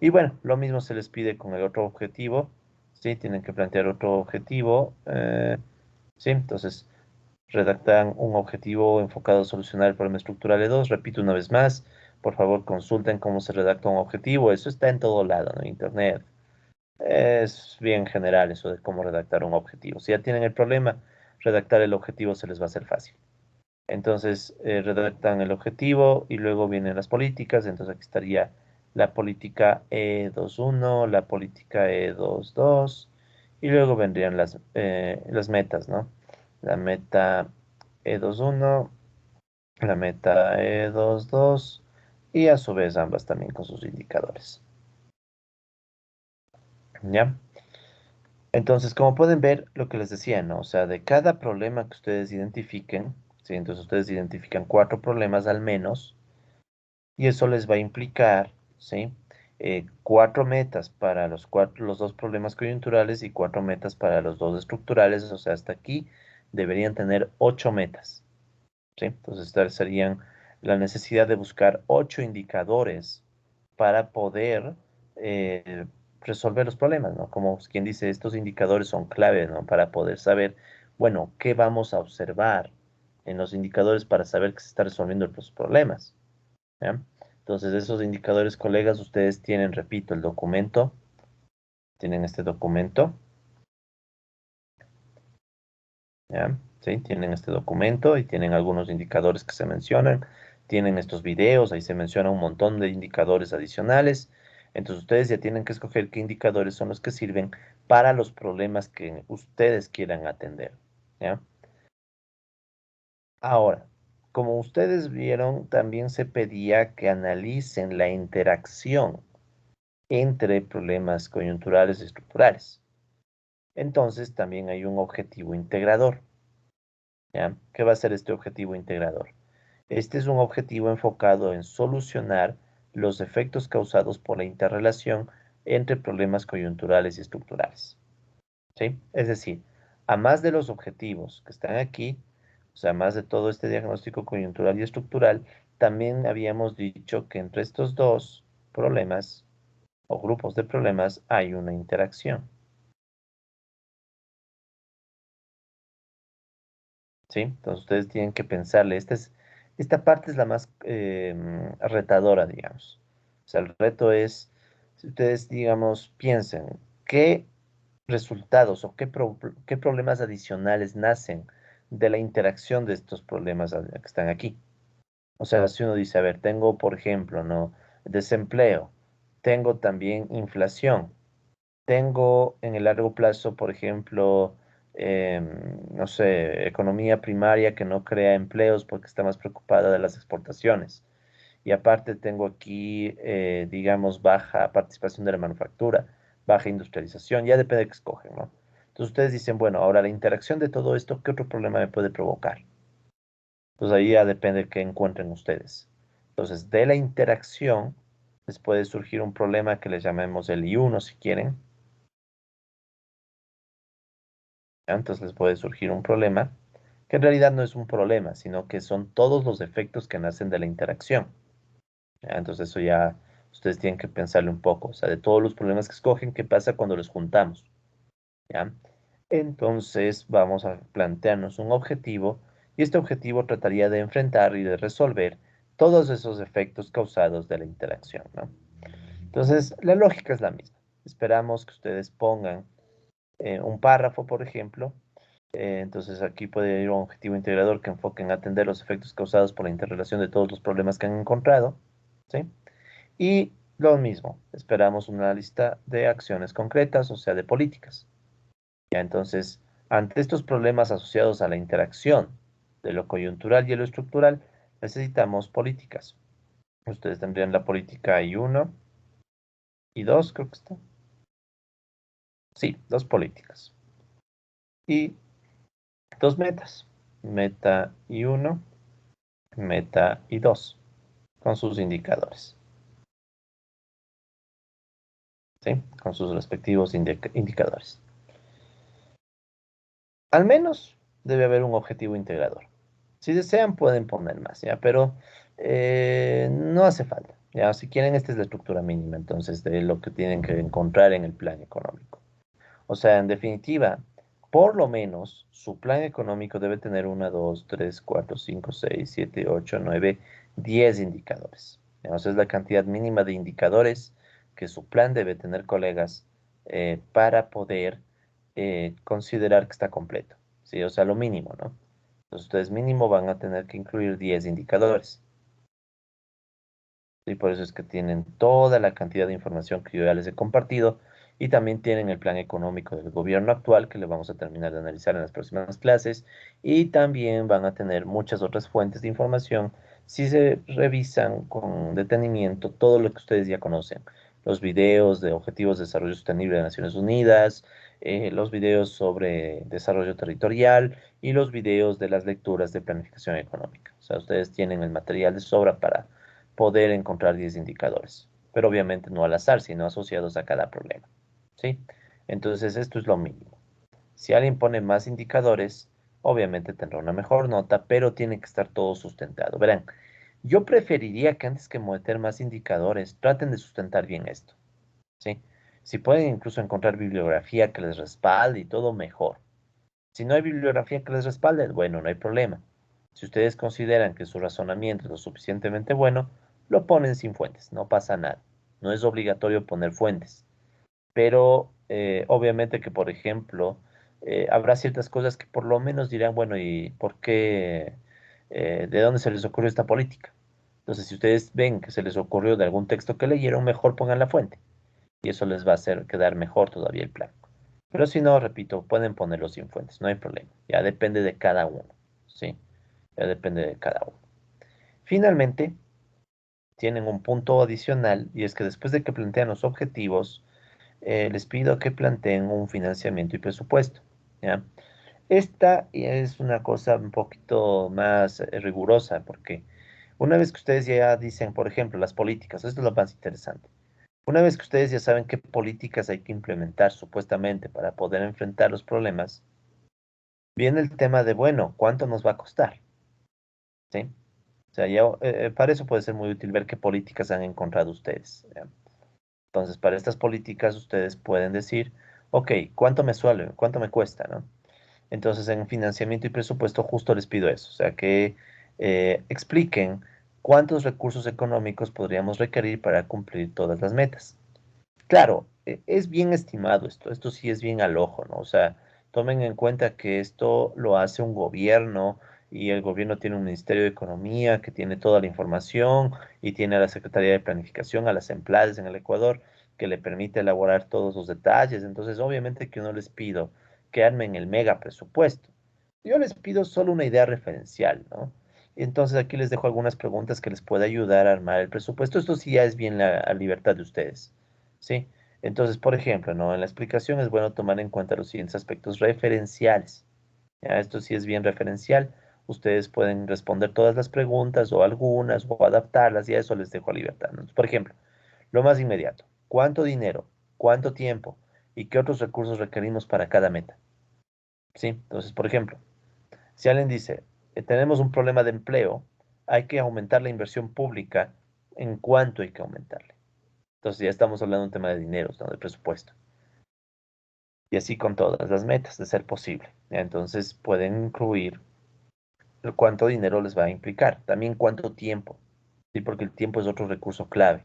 Y bueno, lo mismo se les pide con el otro objetivo, ¿sí? Tienen que plantear otro objetivo, ¿sí? Entonces, redactan un objetivo enfocado a solucionar el problema estructural E2. Repito una vez más, por favor consulten cómo se redacta un objetivo. Eso está en todo lado, ¿no? En Internet. Es bien general eso de cómo redactar un objetivo. Si ya tienen el problema, redactar el objetivo se les va a hacer fácil. Entonces, redactan el objetivo y luego vienen las políticas. Entonces, aquí estaría la política E21, la política E22 y luego vendrían las metas, ¿no? La meta E21, la meta E22 y a su vez ambas también con sus indicadores. ¿Ya? Entonces, como pueden ver, lo que les decía, ¿no? O sea, de cada problema que ustedes identifiquen, ¿sí? Entonces ustedes identifican 4 problemas al menos y eso les va a implicar, ¿sí? 4 metas para los 2 problemas coyunturales y 4 metas para los 2 estructurales, o sea, hasta aquí deberían tener 8 metas, ¿sí? Entonces, estas serían la necesidad de buscar 8 indicadores para poder eh, resolver los problemas, ¿no? Como quien dice, estos indicadores son clave, ¿no? Para poder saber, bueno, qué vamos a observar en los indicadores para saber que se está resolviendo los problemas, ¿ya? Entonces, esos indicadores, colegas, ustedes tienen, repito, el documento, tienen este documento, ¿ya? ¿Sí? Tienen este documento y tienen algunos indicadores que se mencionan, tienen estos videos, ahí se menciona un montón de indicadores adicionales, entonces ustedes ya tienen que escoger qué indicadores son los que sirven para los problemas que ustedes quieran atender, ¿ya? Ahora, como ustedes vieron, también se pedía que analicen la interacción entre problemas coyunturales y estructurales. Entonces, también hay un objetivo integrador, ¿ya? ¿Qué va a ser este objetivo integrador? Este es un objetivo enfocado en solucionar los efectos causados por la interrelación entre problemas coyunturales y estructurales, ¿sí? Es decir, a más de los objetivos que están aquí, o sea, más de todo este diagnóstico coyuntural y estructural, también habíamos dicho que entre estos 2 problemas o grupos de problemas hay una interacción, ¿sí? Entonces ustedes tienen que pensarle, esta parte es la más retadora, digamos. O sea, el reto es, si ustedes, digamos, piensen, ¿qué resultados o qué problemas adicionales nacen de la interacción de estos problemas que están aquí? O sea, si uno dice, a ver, tengo, por ejemplo, ¿no? Desempleo, tengo también inflación, tengo en el largo plazo, por ejemplo, no sé, economía primaria que no crea empleos porque está más preocupada de las exportaciones. Y aparte tengo aquí, digamos, baja participación de la manufactura, baja industrialización, ya depende de qué escogen, ¿no? Entonces ustedes dicen, bueno, ahora la interacción de todo esto, ¿qué otro problema me puede provocar? Entonces ahí ya depende de qué encuentren ustedes. Entonces, de la interacción les puede surgir un problema que les llamemos el I1 si quieren, ¿ya? Entonces les puede surgir un problema que en realidad no es un problema, sino que son todos los efectos que nacen de la interacción, ¿ya? Entonces eso ya ustedes tienen que pensarle un poco, o sea, de todos los problemas que escogen, ¿qué pasa cuando los juntamos? ¿Ya? Entonces vamos a plantearnos un objetivo y este objetivo trataría de enfrentar y de resolver todos esos efectos causados de la interacción, ¿no? Entonces, la lógica es la misma. Esperamos que ustedes pongan un párrafo, por ejemplo. Entonces aquí puede ir un objetivo integrador que enfoque en atender los efectos causados por la interrelación de todos los problemas que han encontrado, ¿sí? Y lo mismo, esperamos una lista de acciones concretas, o sea, de políticas. Ya, entonces, ante estos problemas asociados a la interacción de lo coyuntural y lo estructural, necesitamos políticas. Ustedes tendrían la política I1, y dos, creo que está. Sí, dos políticas. Y dos metas. Meta y uno, meta y dos, con sus indicadores. ¿Sí? Con sus respectivos indicadores. Al menos debe haber un objetivo integrador. Si desean, pueden poner más, ¿ya? Pero no hace falta, ¿ya? Si quieren, esta es la estructura mínima, entonces, de lo que tienen que encontrar en el plan económico. O sea, en definitiva, por lo menos su plan económico debe tener 1, 2, 3, 4, 5, 6, 7, 8, 9, 10 indicadores. ¿Ya? O sea, es la cantidad mínima de indicadores que su plan debe tener, colegas, para poder considerar que está completo. ¿Sí? O sea, lo mínimo, ¿no? Entonces, ustedes mínimo van a tener que incluir 10 indicadores. Y por eso es que tienen toda la cantidad de información que yo ya les he compartido y también tienen el plan económico del gobierno actual que le vamos a terminar de analizar en las próximas clases y también van a tener muchas otras fuentes de información si se revisan con detenimiento todo lo que ustedes ya conocen. Los videos de Objetivos de Desarrollo Sostenible de Naciones Unidas, los videos sobre desarrollo territorial y los videos de las lecturas de planificación económica. O sea, ustedes tienen el material de sobra para poder encontrar 10 indicadores, pero obviamente no al azar, sino asociados a cada problema, ¿sí? Entonces, esto es lo mínimo. Si alguien pone más indicadores, obviamente tendrá una mejor nota, pero tiene que estar todo sustentado. Verán, yo preferiría que antes que meter más indicadores, traten de sustentar bien esto, ¿sí? Si pueden incluso encontrar bibliografía que les respalde y todo, mejor. Si no hay bibliografía que les respalde, bueno, no hay problema. Si ustedes consideran que su razonamiento es lo suficientemente bueno, lo ponen sin fuentes, no pasa nada. No es obligatorio poner fuentes, pero obviamente que, por ejemplo, habrá ciertas cosas que por lo menos dirán, bueno, ¿y por qué? ¿De dónde se les ocurrió esta política? Entonces, si ustedes ven que se les ocurrió de algún texto que leyeron, mejor pongan la fuente y eso les va a hacer quedar mejor todavía el plan. Pero si no, repito, pueden ponerlo sin fuentes, no hay problema. Ya depende de cada uno, ¿sí? Ya depende de cada uno. Finalmente, tienen un punto adicional y es que después de que plantean los objetivos, les pido que planteen un financiamiento y presupuesto, ¿ya? Esta es una cosa un poquito más rigurosa porque una vez que ustedes ya dicen, por ejemplo, las políticas, esto es lo más interesante. Una vez que ustedes ya saben qué políticas hay que implementar supuestamente para poder enfrentar los problemas, viene el tema de, bueno, ¿cuánto nos va a costar? ¿Sí? O sea, ya, para eso puede ser muy útil ver qué políticas han encontrado ustedes. ¿Ya? Entonces, para estas políticas ustedes pueden decir, ok, ¿cuánto me suele, cuánto me cuesta, ¿no? Entonces, en financiamiento y presupuesto justo les pido eso, o sea, que expliquen cuántos recursos económicos podríamos requerir para cumplir todas las metas. Claro, es bien estimado esto sí es bien al ojo, ¿no? O sea, tomen en cuenta que esto lo hace un gobierno y el gobierno tiene un Ministerio de Economía que tiene toda la información y tiene a la Secretaría de Planificación, a las empleadas en el Ecuador que le permite elaborar todos los detalles. Entonces, obviamente que no les pido que armen el mega presupuesto. Yo les pido solo una idea referencial, ¿no? Entonces, aquí les dejo algunas preguntas que les puede ayudar a armar el presupuesto. Esto sí ya es bien la libertad de ustedes. ¿Sí? Entonces, por ejemplo, ¿no? En la explicación es bueno tomar en cuenta los siguientes aspectos referenciales. ¿Ya? Esto sí es bien referencial. Ustedes pueden responder todas las preguntas o algunas o adaptarlas y a eso les dejo a libertad, ¿no? Por ejemplo, lo más inmediato. ¿Cuánto dinero? ¿Cuánto tiempo? ¿Y qué otros recursos requerimos para cada meta? ¿Sí? Entonces, por ejemplo, si alguien dice, tenemos un problema de empleo, hay que aumentar la inversión pública, ¿en cuánto hay que aumentarle? Entonces ya estamos hablando de un tema de dinero, ¿no? De presupuesto. Y así con todas las metas, de ser posible. ¿Ya? Entonces pueden incluir cuánto dinero les va a implicar, también cuánto tiempo, ¿sí? Porque el tiempo es otro recurso clave.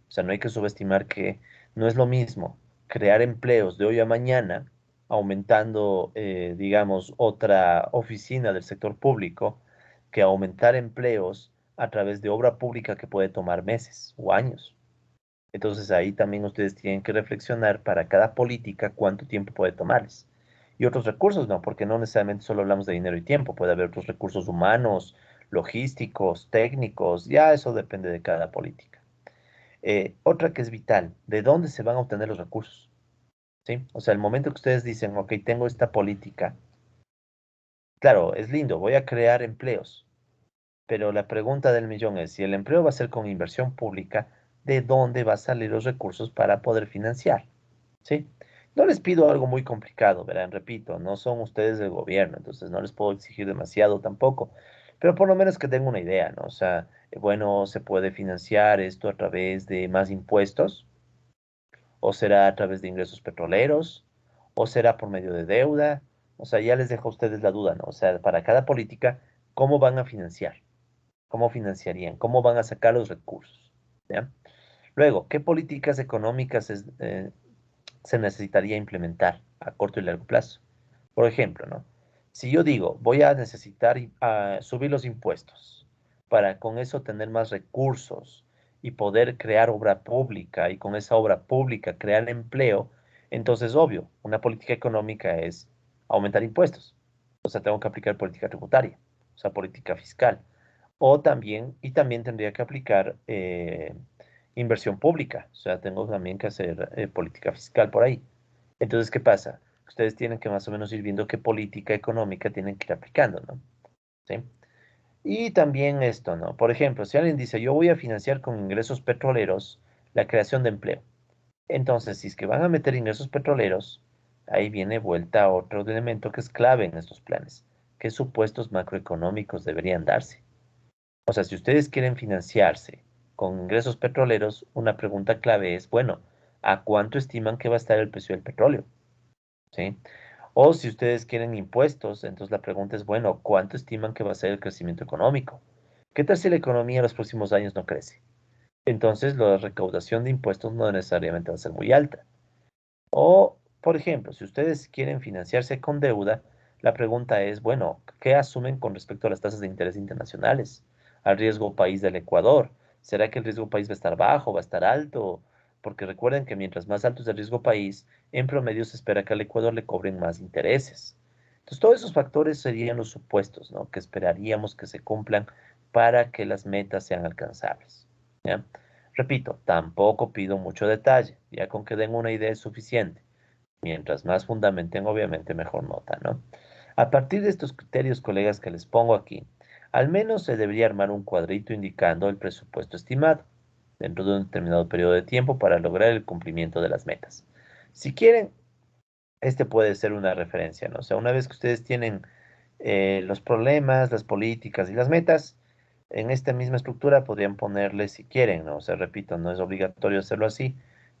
O sea, no hay que subestimar que no es lo mismo crear empleos de hoy a mañana, aumentando, digamos, otra oficina del sector público, que aumentar empleos a través de obra pública que puede tomar meses o años. Entonces ahí también ustedes tienen que reflexionar para cada política cuánto tiempo puede tomarles. Y otros recursos, no, porque no necesariamente solo hablamos de dinero y tiempo, puede haber otros recursos humanos, logísticos, técnicos, ya eso depende de cada política. Otra que es vital, ¿de dónde se van a obtener los recursos? ¿Sí? O sea, el momento que ustedes dicen, ok, tengo esta política, claro, es lindo, voy a crear empleos, pero la pregunta del millón es, si el empleo va a ser con inversión pública, ¿de dónde va a salir los recursos para poder financiar? ¿Sí? No les pido algo muy complicado, verán, repito, no son ustedes del gobierno, entonces no les puedo exigir demasiado tampoco, pero por lo menos que tengan una idea, ¿no? O sea, bueno, se puede financiar esto a través de más impuestos, o será a través de ingresos petroleros, o será por medio de deuda, o sea, ya les dejo a ustedes la duda, ¿no? O sea, para cada política, ¿cómo van a financiar? ¿Cómo financiarían? ¿Cómo van a sacar los recursos? ¿Ya? Luego, ¿qué políticas económicas se necesitaría implementar a corto y largo plazo? Por ejemplo, ¿no? Si yo digo, voy a necesitar subir los impuestos para con eso tener más recursos y poder crear obra pública y con esa obra pública crear empleo, entonces, obvio, una política económica es aumentar impuestos. O sea, tengo que aplicar política tributaria, o sea, política fiscal. O también, y también tendría que aplicar inversión pública, o sea, tengo también que hacer política fiscal por ahí. Entonces, ¿qué pasa? Ustedes tienen que más o menos ir viendo qué política económica tienen que ir aplicando, ¿no? ¿Sí? Y también esto, ¿no? Por ejemplo, si alguien dice, yo voy a financiar con ingresos petroleros la creación de empleo. Entonces, si es que van a meter ingresos petroleros, ahí viene vuelta otro elemento que es clave en estos planes. ¿Qué supuestos macroeconómicos deberían darse? O sea, si ustedes quieren financiarse con ingresos petroleros, una pregunta clave es, bueno, ¿a cuánto estiman que va a estar el precio del petróleo? ¿Sí? O si ustedes quieren impuestos, entonces la pregunta es, bueno, ¿cuánto estiman que va a ser el crecimiento económico? ¿Qué tal si la economía en los próximos años no crece? Entonces la recaudación de impuestos no necesariamente va a ser muy alta. O, por ejemplo, si ustedes quieren financiarse con deuda, la pregunta es, bueno, ¿qué asumen con respecto a las tasas de interés internacionales? Al riesgo país del Ecuador. ¿Será que el riesgo país va a estar bajo, va a estar alto? Porque recuerden que mientras más alto es el riesgo país, en promedio se espera que al Ecuador le cobren más intereses. Entonces, todos esos factores serían los supuestos, ¿no? Que esperaríamos que se cumplan para que las metas sean alcanzables. ¿Ya? Repito, tampoco pido mucho detalle, ya con que den una idea es suficiente. Mientras más fundamenten, obviamente mejor nota, ¿no? A partir de estos criterios, colegas, que les pongo aquí, al menos se debería armar un cuadrito indicando el presupuesto estimado dentro de un determinado periodo de tiempo para lograr el cumplimiento de las metas. Si quieren, este puede ser una referencia, ¿no? O sea, una vez que ustedes tienen los problemas, las políticas y las metas, en esta misma estructura podrían ponerle si quieren, ¿no? O sea, repito, no es obligatorio hacerlo así,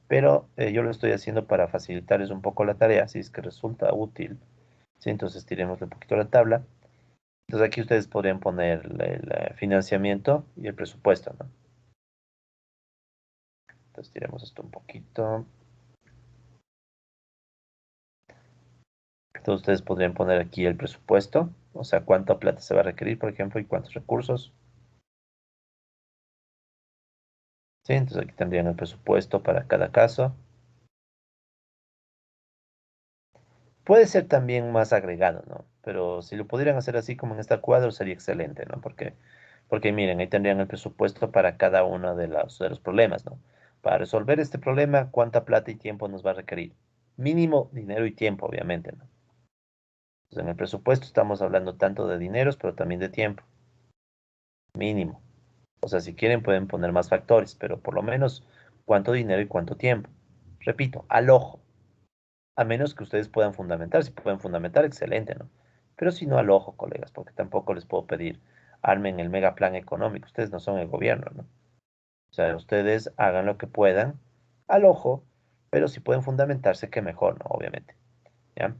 pero yo lo estoy haciendo para facilitarles un poco la tarea, si es que resulta útil. Sí, entonces tiremos un poquito la tabla. Entonces aquí ustedes podrían poner el financiamiento y el presupuesto, ¿no? Entonces tiremos esto un poquito. Entonces ustedes podrían poner aquí el presupuesto, o sea, cuánta plata se va a requerir, por ejemplo, y cuántos recursos. Sí, entonces aquí tendrían el presupuesto para cada caso. Puede ser también más agregado, ¿no? Pero si lo pudieran hacer así como en este cuadro sería excelente, ¿no? Porque miren, ahí tendrían el presupuesto para cada uno de los problemas, ¿no? Para resolver este problema, ¿cuánta plata y tiempo nos va a requerir? Mínimo dinero y tiempo, obviamente, ¿no? Entonces, en el presupuesto estamos hablando tanto de dineros, pero también de tiempo, mínimo. O sea, si quieren pueden poner más factores, pero por lo menos cuánto dinero y cuánto tiempo. Repito, al ojo. A menos que ustedes puedan fundamentar. Si pueden fundamentar, excelente, ¿no? Pero si no, al ojo, colegas, porque tampoco les puedo pedir armen el mega plan económico. Ustedes no son el gobierno, ¿no? O sea, ustedes hagan lo que puedan al ojo, pero si pueden fundamentarse, que mejor, ¿no? Obviamente, ¿ya?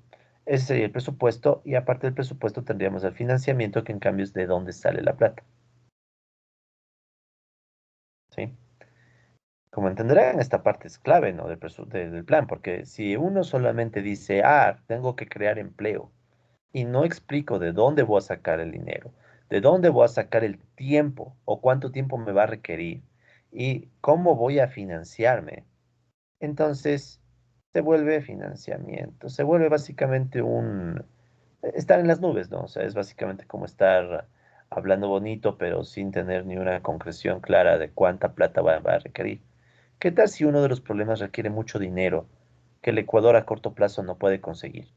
Ese sería el presupuesto y aparte del presupuesto tendríamos el financiamiento, que en cambio es de dónde sale la plata, ¿sí? Como entenderán, esta parte es clave, ¿no? Del plan, porque si uno solamente dice, tengo que crear empleo, y no explico de dónde voy a sacar el dinero, de dónde voy a sacar el tiempo o cuánto tiempo me va a requerir y cómo voy a financiarme, entonces se vuelve financiamiento, se vuelve básicamente estar en las nubes, ¿no? O sea, es básicamente como estar hablando bonito, pero sin tener ni una concreción clara de cuánta plata va a requerir. ¿Qué tal si uno de los problemas requiere mucho dinero que el Ecuador a corto plazo no puede conseguir?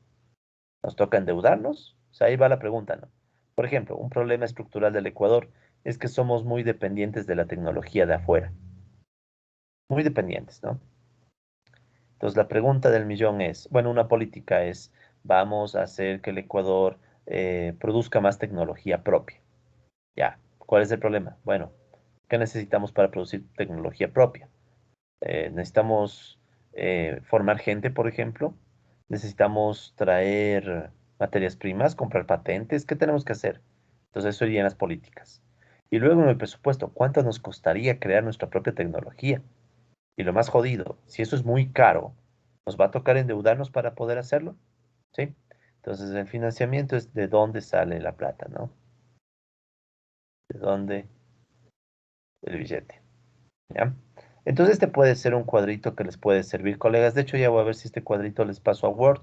¿Nos toca endeudarnos? O sea, ahí va la pregunta, ¿no? Por ejemplo, un problema estructural del Ecuador es que somos muy dependientes de la tecnología de afuera, muy dependientes, ¿no? Entonces, la pregunta del millón es, bueno, una política es, vamos a hacer que el Ecuador produzca más tecnología propia. Ya, ¿cuál es el problema? Bueno, ¿qué necesitamos para producir tecnología propia? Necesitamos formar gente, por ejemplo. Necesitamos traer materias primas, comprar patentes. ¿Qué tenemos que hacer? Entonces, eso iría en las políticas. Y luego en el presupuesto, ¿cuánto nos costaría crear nuestra propia tecnología? Y lo más jodido, si eso es muy caro, ¿nos va a tocar endeudarnos para poder hacerlo? ¿Sí? Entonces, el financiamiento es de dónde sale la plata, ¿no? De dónde el billete. ¿Ya? Entonces este puede ser un cuadrito que les puede servir, colegas. De hecho, ya voy a ver si este cuadrito les paso a Word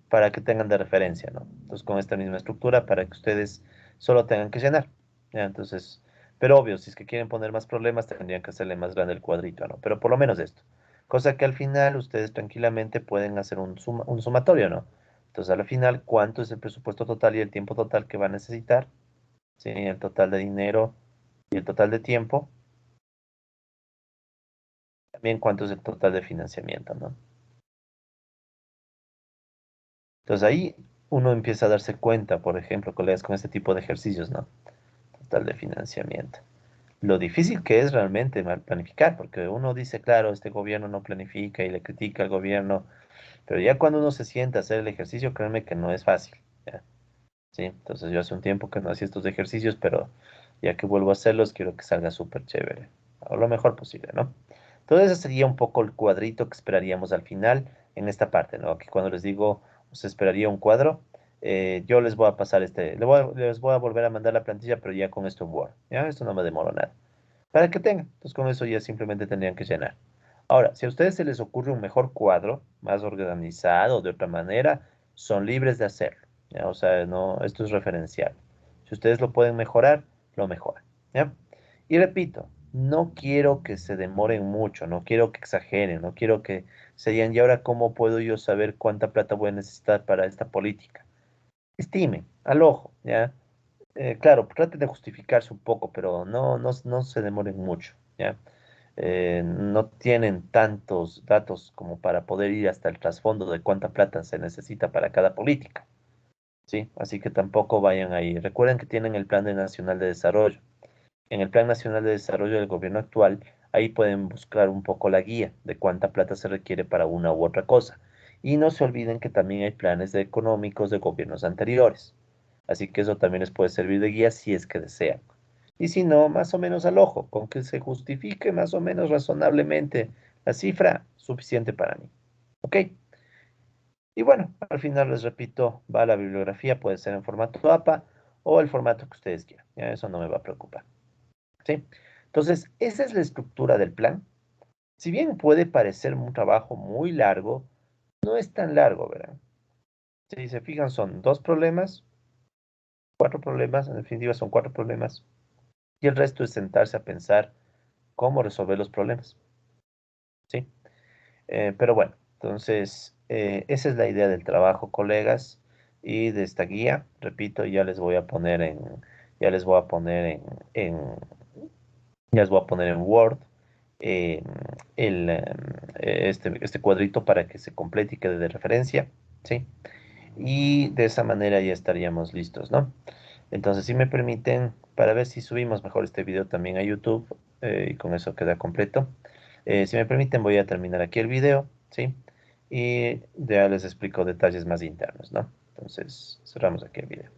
para que tengan de referencia, ¿no? Entonces, con esta misma estructura para que ustedes solo tengan que llenar. ¿Ya? Entonces, pero obvio, si es que quieren poner más problemas, tendrían que hacerle más grande el cuadrito, ¿no? Pero por lo menos esto. Cosa que al final ustedes tranquilamente pueden hacer un sumatorio, ¿no? Entonces, al final, ¿cuánto es el presupuesto total y el tiempo total que va a necesitar? ¿Sí? El total de dinero y el total de tiempo. También cuánto es el total de financiamiento, ¿no? Entonces ahí uno empieza a darse cuenta, por ejemplo, colegas, con este tipo de ejercicios, ¿no? Total de financiamiento. Lo difícil que es realmente mal planificar, porque uno dice, claro, este gobierno no planifica y le critica al gobierno, pero ya cuando uno se sienta a hacer el ejercicio, créanme que no es fácil, ¿ya? ¿Sí? Entonces yo hace un tiempo que no hacía estos ejercicios, pero ya que vuelvo a hacerlos, quiero que salga súper chévere, o lo mejor posible, ¿no? Entonces ese sería un poco el cuadrito que esperaríamos al final en esta parte, ¿no? Que cuando les digo, se esperaría un cuadro, yo les voy a pasar les voy a volver a mandar la plantilla, pero ya con esto en Word, ¿ya? Esto no me demora nada. Para que tengan, entonces con eso ya simplemente tendrían que llenar. Ahora, si a ustedes se les ocurre un mejor cuadro, más organizado, de otra manera, son libres de hacerlo, ¿ya? O sea, no, esto es referencial. Si ustedes lo pueden mejorar, lo mejoran, ¿ya? Y repito, no quiero que se demoren mucho, no quiero que exageren, no quiero que se digan, ¿y ahora cómo puedo yo saber cuánta plata voy a necesitar para esta política? Estimen, al ojo, ¿ya? Claro, traten de justificarse un poco, pero no se demoren mucho, ¿ya? No tienen tantos datos como para poder ir hasta el trasfondo de cuánta plata se necesita para cada política, ¿sí? Así que tampoco vayan ahí. Recuerden que tienen el Plan Nacional de Desarrollo. En el Plan Nacional de Desarrollo del gobierno actual, ahí pueden buscar un poco la guía de cuánta plata se requiere para una u otra cosa. Y no se olviden que también hay planes económicos de gobiernos anteriores. Así que eso también les puede servir de guía si es que desean. Y si no, más o menos al ojo, con que se justifique más o menos razonablemente la cifra, suficiente para mí. ¿Ok? Y bueno, al final les repito, va la bibliografía, puede ser en formato APA o el formato que ustedes quieran. Ya eso no me va a preocupar. ¿Sí? Entonces, esa es la estructura del plan. Si bien puede parecer un trabajo muy largo, no es tan largo, ¿verdad? Si se fijan, son dos problemas, cuatro problemas, en definitiva son cuatro problemas, y el resto es sentarse a pensar cómo resolver los problemas, ¿sí? Pero bueno, entonces, esa es la idea del trabajo, colegas, y de esta guía. Repito, ya les voy a poner ya les voy a poner en Word eh, este cuadrito para que se complete y quede de referencia, ¿sí? Y de esa manera ya estaríamos listos, ¿no? Entonces, si me permiten, para ver si subimos mejor este video también a YouTube, y con eso queda completo. Si me permiten, voy a terminar aquí el video, ¿sí? Y ya les explico detalles más internos, ¿no? Entonces, cerramos aquí el video.